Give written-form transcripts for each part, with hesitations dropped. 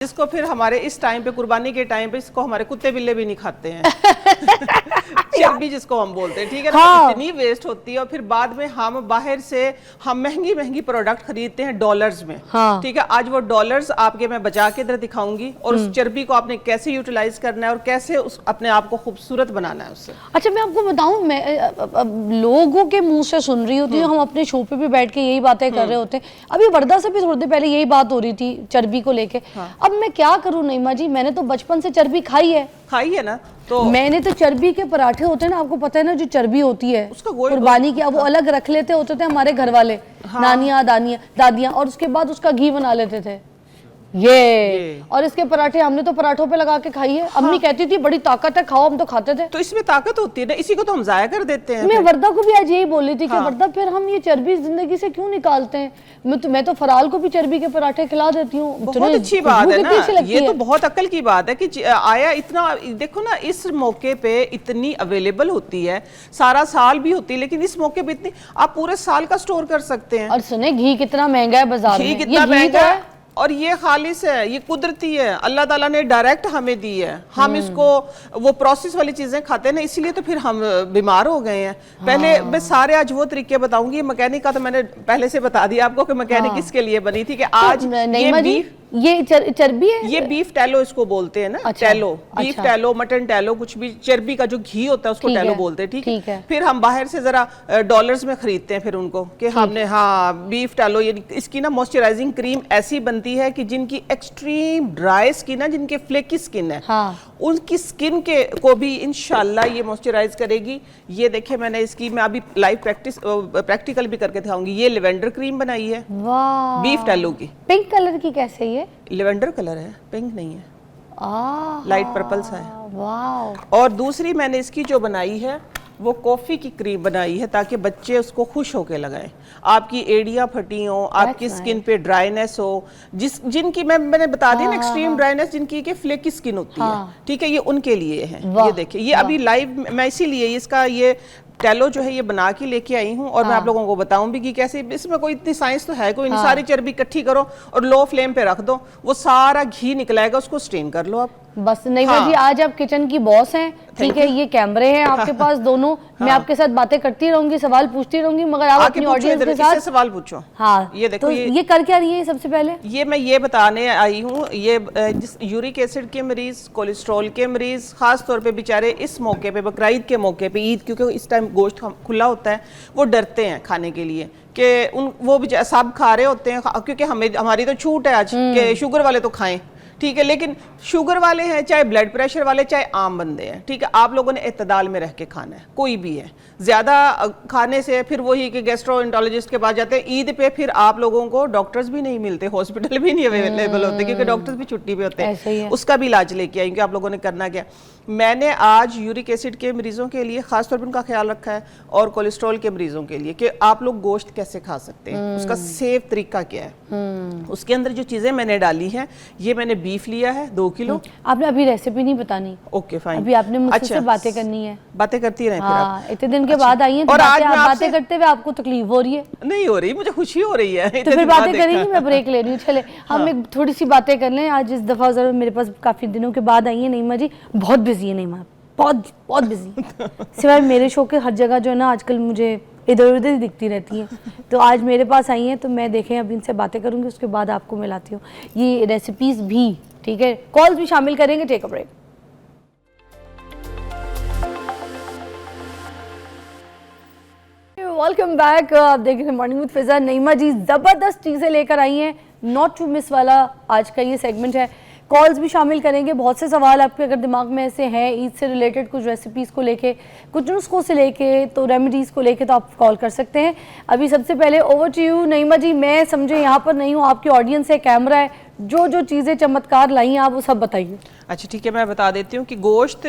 जिसको फिर हमारे इस टाइम पे, कुर्बानी के टाइम पे, इसको हमारे कुत्ते बिल्ले भी नहीं खाते हैं चर्बी जिसको हम बोलते हैं, ठीक है ना। हाँ। इतनी वेस्ट होती है और फिर बाद में हम बाहर से महंगी महंगी प्रोडक्ट खरीदते हैं डॉलर्स में। हाँ। ठीक है, आज वो डॉलर्स आपके मैं बचा के इधर दिखाऊंगी और उस चर्बी को आपने कैसे यूटिलाइज करना है और कैसे उस अपने आप को खूबसूरत बनाना है उससे। अच्छा, मैं आपको बताऊं, मैं लोगों के मुंह से सुन रही होती हूँ, हम अपने शो पे भी बैठ के यही बातें कर रहे होते हैं। अभी वर्दा से भी थोड़ी देर पहले यही बात हो रही थी चर्बी को लेके। अब मैं क्या करूं नईमा जी, मैंने तो बचपन से चर्बी खाई है ना, तो मैंने तो चर्बी के पराठे होते हैं ना, आपको पता है ना, जो चर्बी होती है उसका कुर्बानी की, वो अलग रख लेते होते थे हमारे घर वाले, नानियां दादियां, और उसके बाद उसका घी बना लेते थे ये। और इसके पराठे हमने तो पराठों पे लगा के खाई है। अम्मी कहती थी बड़ी ताकत है, खाओ, हम तो खाते थे। तो इसमें ताकत होती है ना, इसी को तो हम जाया कर देते हैं। मैं वर्दा को भी आज यही बोल रही थी कि वर्दा फिर हम ये चर्बी जिंदगी से क्यों निकालते हैं। मैं तो फराल को भी चर्बी के पराठे खिला देती हूँ। बहुत अच्छी बात है ना, ये तो बहुत अक्ल की बात है कि आया इतना, देखो ना, इस मौके पे इतनी अवेलेबल होती है, सारा साल भी होती है, लेकिन इस मौके पे इतनी, आप पूरे साल का स्टोर कर सकते हैं। और सुने, घी कितना महंगा है बाजार में, घी कितना महंगा है, और ये खालिस है, ये कुदरती है, अल्लाह ताला ने डायरेक्ट हमें दी है। हम इसको वो प्रोसेस वाली चीजें खाते हैं ना, इसीलिए तो फिर हम बीमार हो गए हैं। पहले मैं सारे आज वो तरीके बताऊंगी। मैकेनिक का तो मैंने पहले से बता दिया आपको कि मैकेनिक किसके लिए बनी थी, कि आज ये चर्बी है, ये बीफ टैलो इसको बोलते हैं ना। अच्छा, tallow, beef tallow, mutton tallow, कुछ भी चर्बी का जो घी होता है उसको टैलो बोलते हैं। ठीक है, फिर हम बाहर से जरा डॉलर्स में खरीदते हैं फिर उनको, कि हमने बीफ टैलो, ये इसकी ना मॉइस्चराइजिंग क्रीम ऐसी बनती है कि जिनकी एक्सट्रीम ड्राई स्किन है, जिनके फ्लेकी स्किन है, उनकी स्किन के को भी इंशाल्लाह ये मॉइस्चराइज करेगी। ये देखिए, मैंने इसकी मैं अभी लाइव प्रैक्टिकल भी करके दिखाऊंगी। ये लेवेंडर क्रीम बनाई है बीफ टैलो की। पिंक कलर की कैसे? ये लेवेंडर कलर है, पिंक नहीं है, लाइट पर्पल सा है। वाह। और दूसरी मैंने इसकी जो बनाई है वो कॉफी की क्रीम बनाई है, ताकि बच्चे उसको खुश होके लगाएं। आपकी एड़ियां फटी हो, आपकी स्किन पे ड्राइनेस हो, जिनकी मैंने बता दी ना, एक्सट्रीम ड्राइनेस, जिनकी के फ्लेकी स्किन होती है, ठीक है, ये उनके लिए है। ये देखिए, ये अभी लाइव मैं इसीलिए इसका ये टैलो जो है ये बना के लेके आई हूँ, और मैं आप लोगों को बताऊं भी कि कैसे। इसमें कोई इतनी साइंस तो है कोई नहीं, सारी चर्बी इकट्ठी करो और लो फ्लेम पे रख दो, वो सारा घी निकलाएगा, उसको स्ट्रेन कर लो आप बस। नहीं जी, आज आप किचन की बॉस हैं, ठीक है, ये कैमरे हैं आपके पास दोनों। मैं आपके साथ बातें करती रहूंगी, सवाल पूछती रहूंगी, मगर आप अपनी ऑडियंस के साथ सवाल पूछो। हाँ, ये देखो, तो ये कर क्या रही है सबसे पहले? ये मैं ये बताने आई हूँ, ये यूरिक एसिड के मरीज, कोलेस्ट्रॉल के मरीज, खास तौर पे बेचारे इस मौके पे, बकरीद के मौके पे, ईद, क्योंकि इस टाइम गोश्त खुला होता है, वो डरते हैं खाने के लिए कि वो सब खा रहे होते हैं, क्योंकि हमारी तो छूट है आज कि शुगर वाले तो खाएं, ठीक है, लेकिन शुगर वाले हैं, चाहे ब्लड प्रेशर वाले, चाहे आम बंदे हैं, ठीक है, आप लोगों ने इत्तेदाल में रह के खाना है, कोई भी है। ज्यादा खाने से फिर वही कि गैस्ट्रोएंटरोलॉजिस्ट के पास जाते हैं। ईद पे फिर आप लोगों को डॉक्टर्स भी नहीं मिलते, हॉस्पिटल भी नहीं अवेलेबल होते, क्योंकि डॉक्टर्स भी छुट्टी पे होते हैं। उसका भी इलाज लेके आई कि आप लोगों ने करना क्या। मैंने आज यूरिक एसिड के मरीजों के लिए खासतौर पर उनका ख्याल रखा है, और कोलेस्ट्रॉल के मरीजों के लिए, कि आप लोग गोश्त कैसे खा सकते हैं, उसका सेफ तरीका क्या है। उसके अंदर जो चीजें मैंने डाली हैं, ये मैंने बीफ लिया है 2 किलो। आपने अभी रेसिपी नहीं बतानी? ओके फाइन, अभी आपने मुझसे बातें करनी है। बातें करती रहे फिर आप। इतने दिन के बाद आई हैं, और आज आप बातें करते हुए आपको तकलीफ हो रही है? नहीं हो रही, मुझे खुशी हो रही है। तो फिर बातें करेंगे, मैं ब्रेक ले रही हूँ। चले हम एक थोड़ी सी बातें कर लें। आज इस दफा जरूर मेरे पास काफी दिनों के बाद आई है नईमा जी, बहुत बिजी है नईमा, बहुत बिजी। सिवाय मेरे शो के हर जगह जो है ना आजकल मुझे इधर उधर ही दिखती रहती हैं, तो आज मेरे पास आई हैं, तो मैं देखें अभी इनसे बातें करूंगी, उसके बाद आपको मिलाती हूँ ये रेसिपीज भी, ठीक है, कॉल्स भी शामिल करेंगे। Take a break. Welcome back. आप देख रहे हैं मॉर्निंग विद फिजा। नईमा जी जबरदस्त चीजें लेकर आई हैं, नॉट टू मिस वाला आज का ये सेगमेंट है। कॉल्स भी शामिल करेंगे, बहुत से सवाल आपके अगर दिमाग में ऐसे हैं ईद से रिलेटेड, कुछ रेसिपीज़ को लेके, कुछ नुस्खों से लेके, तो रेमेडीज़ को लेके, तो आप कॉल कर सकते हैं। अभी सबसे पहले ओवर टू यू नईमा जी। मैं समझे यहाँ पर नहीं हूँ, आपकी ऑडियंस है, कैमरा है, जो चीज़ें चमत्कार लाई हैं आप वो सब बताइए। अच्छा ठीक है, मैं बता देती हूँ कि गोश्त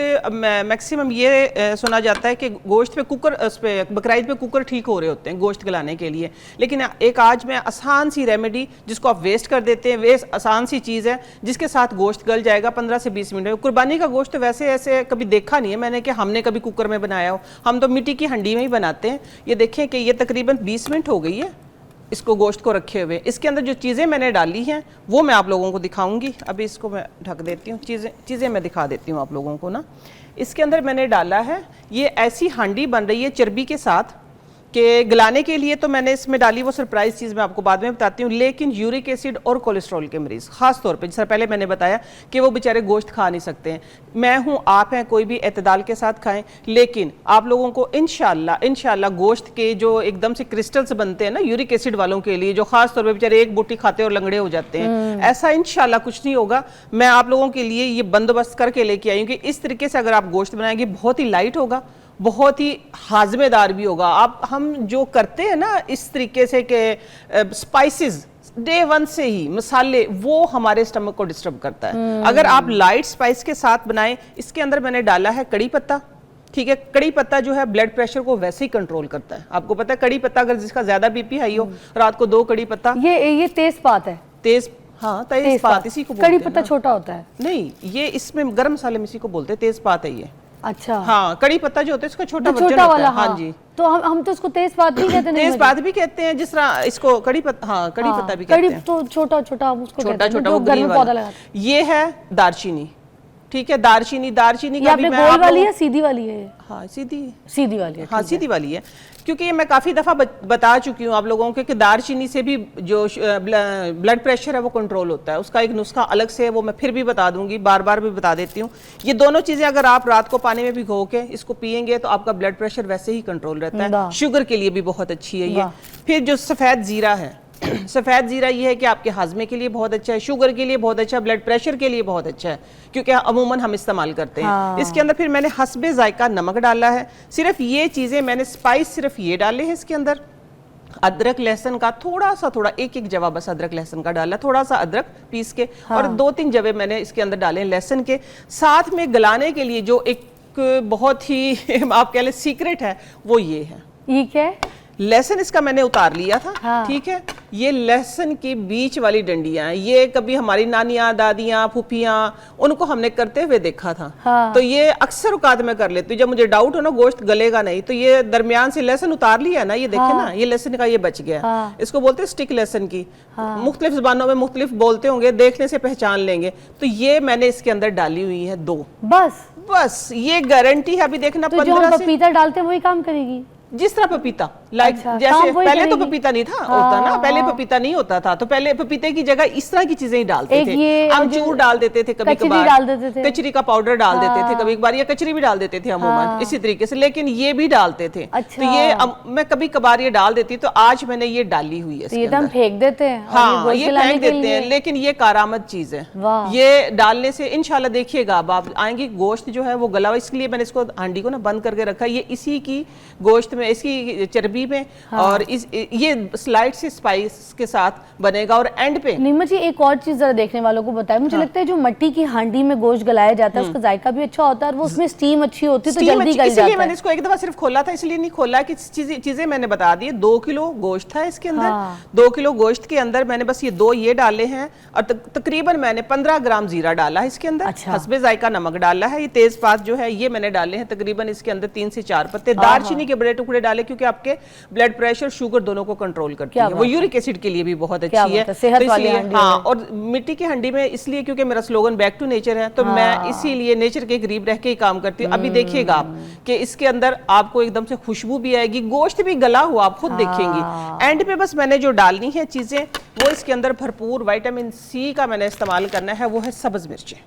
मैक्सिमम ये सुना जाता है कि गोश्त पे कुकर, उस पे बकरीद पे कुकर ठीक हो रहे होते हैं गोश्त गलाने के लिए, लेकिन एक आज मैं आसान सी रेमेडी जिसको आप वेस्ट कर देते हैं, वेस्ट आसान सी चीज़ है जिसके साथ गोश्त गल जाएगा 15 से 20 मिनट में। कुर्बानी का गोश्त वैसे ऐसे कभी देखा नहीं है मैंने कि हमने कभी कुकर में बनाया हो, हम तो मिट्टी की हंडी में ही बनाते हैं। ये देखें कि ये तकरीबन 20 मिनट हो गई है, इसको गोश्त को रखे हुए। इसके अंदर जो चीज़ें मैंने डाली हैं वो मैं आप लोगों को दिखाऊंगी। अभी इसको मैं ढक देती हूँ, चीज़ें मैं दिखा देती हूँ आप लोगों को ना। इसके अंदर मैंने डाला है, ये ऐसी हांडी बन रही है चर्बी के साथ कि गलाने के लिए तो मैंने इसमें डाली, वो सरप्राइज चीज़ मैं आपको बाद में बताती हूँ। लेकिन यूरिक एसिड और कोलेस्ट्रॉल के मरीज़ ख़ास तौर पे, जैसा पहले मैंने बताया कि वो बेचारे गोश्त खा नहीं सकते हैं, मैं हूँ आप हैं, कोई भी एतदाल के साथ खाएं। लेकिन आप लोगों को इंशाल्लाह गोश्त के जो एकदम से क्रिस्टल्स बनते हैं ना यूरिक एसिड वालों के लिए, जो खास तौर पर बेचारे एक बूटी खाते और लंगड़े हो जाते हैं, ऐसा इंशाल्लाह कुछ नहीं होगा। मैं आप लोगों के लिए ये बंदोबस्त करके लेके आई हूँ कि इस तरीके से अगर आप गोश्त बनाएंगे बहुत ही लाइट होगा, बहुत ही हाजमेदार भी होगा। आप हम जो करते हैं ना इस तरीके से कि स्पाइसेस डे 1 से ही मसाले, वो हमारे स्टमक को डिस्टर्ब करता है। अगर आप लाइट स्पाइस के साथ बनाएं, इसके अंदर मैंने डाला है कड़ी पत्ता, ठीक है। कड़ी पत्ता जो है ब्लड प्रेशर को वैसे ही कंट्रोल करता है। आपको पता है कड़ी पत्ता अगर जिसका ज्यादा बीपी हाई हो, रात को 2 कड़ी पत्ता, ये तेजपात है, हाँ तेजपात इसी को बोलते कड़ी हैं पत्ता ना। छोटा होता है नहीं, ये इसमें गरम मसाले में इसी को बोलते हैं, तेजपात है ये। अच्छा, हाँ, कड़ी पत्ता जो होता है इसका छोटा तो वर्जन छोटा होता वाला, है। हाँ जी, तो हम तो इसको तेजपात भी कहते हैं। तेजपात भी कहते हैं, जिस तरह इसको कड़ी पत्ता, हाँ कड़ी पत्ता भी कहते कड़ी हैं। तो छोटा छोटा हम उसको कहते छोटा हैं, छोटा जो वो घर ग्रीन में पौधा वाला। लगाते हैं। ये है दालचीनी, ठीक है। दालचीनी ये का भी आपने मैं गोल आप वाली लोगों- है, सीधी वाली है? हाँ सीधी वाली है, हाँ ठीक सीधी वाली है, क्योंकि ये मैं काफ़ी दफ़ा बता चुकी हूँ आप लोगों को कि दालचीनी से भी जो ब्लड प्रेशर है वो कंट्रोल होता है। उसका एक नुस्खा अलग से है, वो मैं फिर भी बता दूंगी, बार बार भी बता देती हूँ। ये दोनों चीज़ें अगर आप रात को पानी में भिगो के इसको पियेंगे तो आपका ब्लड प्रेशर वैसे ही कंट्रोल रहता है। शुगर के लिए भी बहुत अच्छी है ये। फिर जो सफ़ेद ज़ीरा है, सफ़ेद ज़ीरा ये है कि आपके हाजमे के लिए बहुत अच्छा है, शुगर के लिए बहुत अच्छा है, ब्लड प्रेशर के लिए बहुत अच्छा है, क्योंकि अमूमन हम इस्तेमाल करते हैं। इसके अंदर फिर मैंने हस्बे जायका नमक डाला है। सिर्फ ये चीज़ें मैंने स्पाइस सिर्फ ये डाले हैं इसके अंदर। अदरक लहसुन का थोड़ा एक जवा बस अदरक लहसुन का डाला, थोड़ा सा अदरक पीस के, और 2-3 जवे मैंने इसके अंदर डाले लहसुन के। साथ में गलाने के लिए जो एक बहुत ही आप कह लें सीक्रेट है, वो ये है। ये क्या है? लहसुन इसका मैंने उतार लिया था, हाँ। ठीक है। ये लहसुन की बीच वाली डंडियां हैं, ये कभी हमारी नानियां, दादियां, फूफियां, उनको हमने करते हुए देखा था। हाँ। तो ये अक्सर औकात में कर लेती हूँ जब मुझे डाउट हो ना गोश्त गलेगा नहीं, तो ये दरमियान से लहसुन उतार लिया ना, ये देखे ना, ये लहसुन का ये बच गया। हाँ। इसको बोलते हैं स्टिक लहसुन की। मुख्तलिफ ज़बानों में मुख्तलिफ बोलते होंगे, देखने से पहचान लेंगे। तो ये मैंने इसके अंदर डाली हुई है 2, बस ये गारंटी है। अभी देखना तो जो 15 हम से पपीता डालते हैं वही काम करेगी? जिस तरह पपीता, लाइक अच्छा, जैसे पहले तो करेगी। पपीता नहीं था होता ना, पहले पपीता नहीं होता था, तो पहले पपीते की जगह इस तरह की चीजें ही डालते थे। अमचूर डाल देते थे कभी कभार, डाल देते थे, कचरी का पाउडर डाल देते थे कभी कभार, या कचरी भी डाल देते थे अमूमन इसी तरीके से, लेकिन ये भी डालते थे। अच्छा। तो ये मैं कभी कभार ये डाल देती, तो आज मैंने ये डाली हुई है। ये तो हम फेंक देते हैं। हाँ, ये फेंक देते हैं, लेकिन ये कारामद चीज है। ये डालने से इंशाल्लाह देखिएगा आप आएंगे, गोश्त जो है वो गला हुआ, इसलिए मैंने इसको हांडी को ना बंद करके रखा। ये इसी की गोश्त में, इसकी चर्बी में, और ये स्लाइड से स्पाइस के साथ बनेगा। और एंड पे नीमा जी एक और चीज जरा देखने वालों को बताएं, मुझे लगता है जो मट्टी की हांडी में गोश्त गलाया जाता है उसका जायका भी अच्छा होता है, और वो उसमें स्टीम अच्छी होती है तो जल्दी गल जाता है। मैंने इसको एक दफा सिर्फ खोला था, इसलिए नहीं खोला कि चीजें मैंने बता दी। 2 किलो गोश्त था इसके अंदर। 2 किलो गोश्त के अंदर मैंने बस ये 2 ये डाले हैं, और तकरीबन मैंने 15 ग्राम जीरा डाला है इसके अंदर। हस्बे जायका नमक डाला है। ये तेजपात जो है ये मैंने डाले हैं तकरीबन इसके अंदर 3 से 4 पत्ते। दालचीनी के बड़े टुकड़े डाले, क्योंकि आपके ब्लड प्रेशर, शुगर दोनों को कंट्रोल करती है। वो यूरिक एसिड के लिए भी बहुत अच्छी है। तो इसलिए हाँ, और मिट्टी की हंडी में इसलिए क्योंकि मेरा स्लोगन बैक टू नेचर है, तो मैं इसीलिए नेचर के करीब रह के ही काम करती हूँ। अभी देखिएगा आप कि इसके अंदर आपको एकदम से खुशबू भी आएगी, गोश्त भी गला हुआ आप खुद देखेंगी। एंड पे बस मैंने जो डालनी है चीजें, वो इसके अंदर भरपूर विटामिन सी का मैंने इस्तेमाल करना है, वो है सब्ज मिर्चें।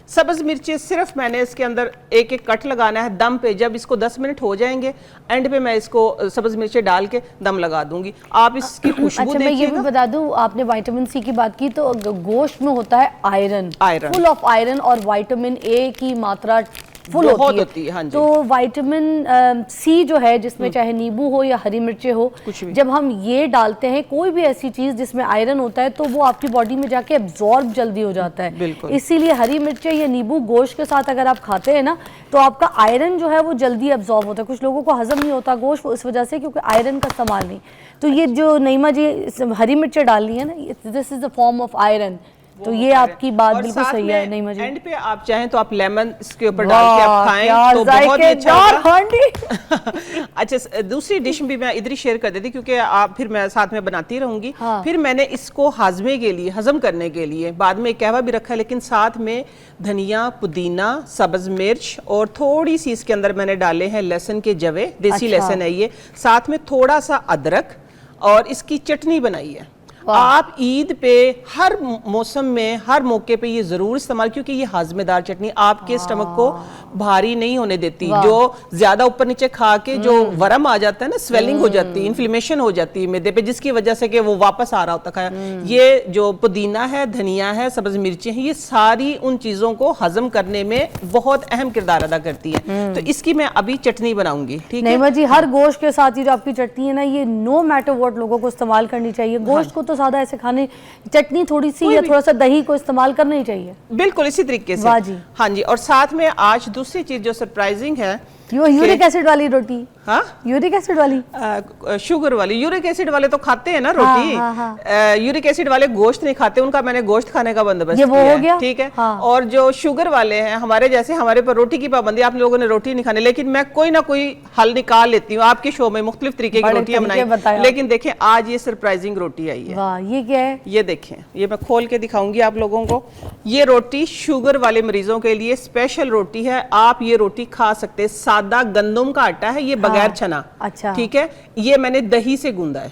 सब्ज मिर्चें सिर्फ मैंने इसके अंदर एक कट लगाना है दम पे। जब इसको 10 मिनट हो जाएंगे, एंड पे मैं इसको सब्ज मिर्चें डाल के दम लगा दूंगी। आप इसकी खुशबू अच्छा, मैं ये भी बता दूं, आपने विटामिन सी की बात की, तो गोश्त में होता है आयरन, फुल ऑफ आयरन, और विटामिन ए की मात्रा फुल होती है। हाँ जी। तो विटामिन सी जो है, जिसमें चाहे नींबू हो या हरी मिर्चें हो, जब हम ये डालते हैं, कोई भी ऐसी चीज जिसमें आयरन होता है, तो वो आपकी बॉडी में जाके एब्जॉर्ब जल्दी हो जाता है। इसीलिए हरी मिर्चें या नींबू गोश्त के साथ अगर आप खाते हैं ना, तो आपका आयरन जो है वो जल्दी एब्जॉर्ब होता है। कुछ लोगों को हजम नहीं होता गोश्त इस वजह से, क्योंकि आयरन का इस्तेमाल नहीं। तो ये जो नईमा जी हरी मिर्चें डाल रही है ना, this is a form of iron. वो तो हो ये पा रहे आपकी हैं। बात और बिल्कुल साथ सही है में नईमा जी। एंड पे आप चाहें तो आप लेमन इसके ऊपर डाल के आप खाएं तो बहुत ही अच्छा जायकेदार होगा। हांडी। अच्छा, दूसरी डिश भी मैं इधर ही शेयर कर देती क्योंकि आप फिर मैं साथ में बनाती रहूंगी। हाँ। फिर मैंने इसको हाजमे के लिए, हजम करने के लिए बाद में एक कहवा भी रखा है, लेकिन साथ में धनिया, पुदीना, सब्ज मिर्च और थोड़ी सी इसके अंदर मैंने डाले हैं लहसुन के जवे, देसी अच्छा। लहसुन है ये, साथ में थोड़ा सा अदरक और इसकी चटनी बनाई है। आप ईद पे हर मौसम में हर मौके पे ये जरूर इस्तेमाल, क्योंकि ये हाजमेदार चटनी आपके स्टमक को भारी नहीं होने देती। जो ज्यादा ऊपर नीचे खा के जो वरम आ जाता है ना, स्वेलिंग हो जाती है, इन्फ्लेमेशन हो जाती है मैदे पे, जिसकी वजह से कि वो वापस आ रहा होता खाया। ये जो पुदीना है, धनिया है, सब्ज मिर्चें हैं, ये सारी उन चीजों को हजम करने में बहुत अहम किरदार अदा करती है। तो इसकी मैं अभी चटनी बनाऊंगी, ठीक है नईमा जी। हर गोश्त के साथ ही जो आपकी चटनी है ना, ये नो मैटर व्हाट लोगों को इस्तेमाल करनी चाहिए। गोश्त को तो सादा ऐसे खाने, चटनी थोड़ी सी या थोड़ा सा दही को इस्तेमाल करना ही चाहिए। बिल्कुल इसी तरीके से। वाह जी। हाँ जी। और साथ में आज दूसरी चीज जो सरप्राइजिंग है, यूरिक एसिड वाली रोटी। हाँ, यूरिक एसिड वाली, शुगर वाली। यूरिक एसिड वाले तो खाते हैं ना रोटी। हाँ। यूरिक एसिड वाले गोश्त नहीं खाते, उनका मैंने गोश्त खाने का बंदोबस्त ये वो किया हो गया? है, ठीक है। हाँ। और जो शुगर वाले हैं हमारे जैसे, हमारे पर रोटी की पाबंदी, आप लोगों ने रोटी नहीं खानी, लेकिन मैं कोई ना कोई हल निकाल लेती हूँ। आपके शो में मुख्तलिफ तरीके की बड़े रोटियां तरीके बनाई, बताए आप। लेकिन देखें आज ये सरप्राइजिंग रोटी आई है। वाह, ये क्या है? ये देखें, ये मैं खोल के दिखाऊंगी आप लोगों को। ये रोटी शुगर वाले मरीजों के लिए स्पेशल रोटी है। आप ये रोटी खा सकते हैं। सादा गंदम का आटा है ये, बगैर छना। अच्छा। ठीक है। ये मैंने दही से गूंदा है,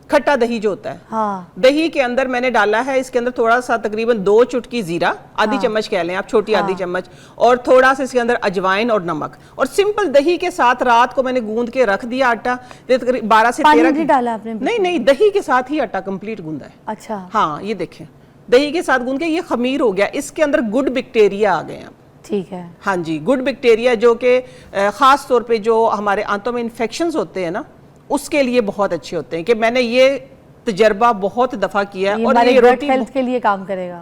खट्टा दही जो होता है। हाँ। दही के अंदर मैंने डाला है, इसके अंदर थोड़ा सा तकरीबन 2 चुटकी जीरा, आधी चम्मच कह लें आप, छोटी आधी चम्मच, और थोड़ा सा इसके अंदर अजवाइन और नमक, और सिंपल दही के साथ रात को मैंने गूंद के रख दिया आटा। 12 से 13 नहीं डाला आपने? नहीं, दही के साथ ही आटा कंप्लीट गूंदा है। अच्छा। हाँ, ये देखें, दही के साथ गूंद के ये खमीर हो गया। इसके अंदर गुड बैक्टीरिया आ गए हैं। ठीक है। हाँ जी, गुड बैक्टीरिया जो कि खास तौर पे जो हमारे आंतों में इन्फेक्शंस होते हैं ना, उसके लिए बहुत अच्छे होते हैं। कि मैंने ये तजर्बा बहुत दफा किया है। और ये रोटी हेल्थ के लिए काम करेगा।